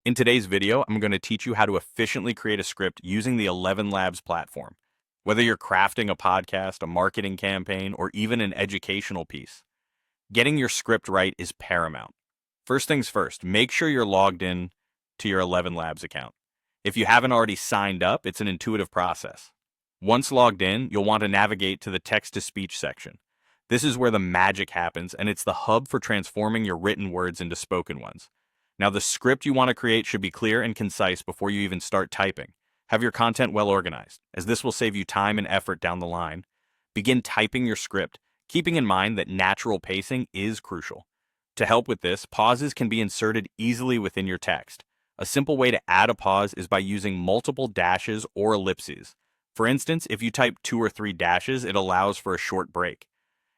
In today's video, I'm going to teach you how to efficiently create a script using the ElevenLabs platform. Whether you're crafting a podcast, a marketing campaign, or even an educational piece, getting your script right is paramount. First things first, make sure you're logged in to your ElevenLabs account. If you haven't already signed up, it's an intuitive process. Once logged in, you'll want to navigate to the text-to-speech section. This is where the magic happens, and it's the hub for transforming your written words into spoken ones. Now, the script you want to create should be clear and concise before you even start typing. Have your content well organized, as this will save you time and effort down the line. Begin typing your script, keeping in mind that natural pacing is crucial. To help with this, pauses can be inserted easily within your text. A simple way to add a pause is by using multiple dashes or ellipses. For instance, if you type 2 or 3 dashes, it allows for a short break.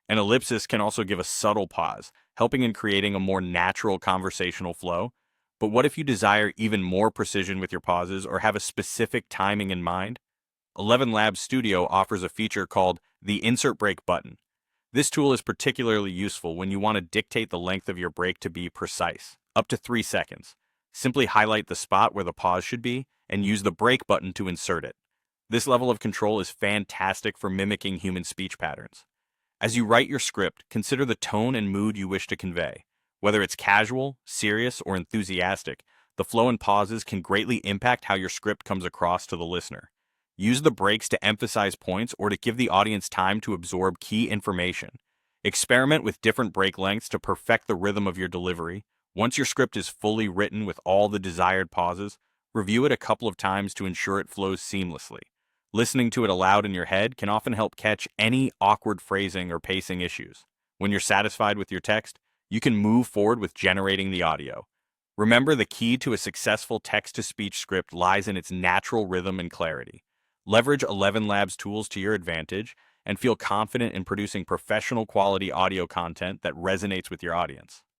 An ellipsis can also give a subtle pause, helping in creating a more natural conversational flow. But what if you desire even more precision with your pauses or have a specific timing in mind? ElevenLabs Studio offers a feature called the Insert Break button. This tool is particularly useful when you want to dictate the length of your break to be precise, up to 3 seconds. Simply highlight the spot where the pause should be and use the break button to insert it. This level of control is fantastic for mimicking human speech patterns. As you write your script, consider the tone and mood you wish to convey. Whether it's casual, serious, or enthusiastic, the flow and pauses can greatly impact how your script comes across to the listener. Use the breaks to emphasize points or to give the audience time to absorb key information. Experiment with different break lengths to perfect the rhythm of your delivery. Once your script is fully written with all the desired pauses, review it a couple of times to ensure it flows seamlessly. Listening to it aloud in your head can often help catch any awkward phrasing or pacing issues. When you're satisfied with your text, you can move forward with generating the audio. Remember, the key to a successful text-to-speech script lies in its natural rhythm and clarity. Leverage ElevenLabs tools to your advantage and feel confident in producing professional quality audio content that resonates with your audience.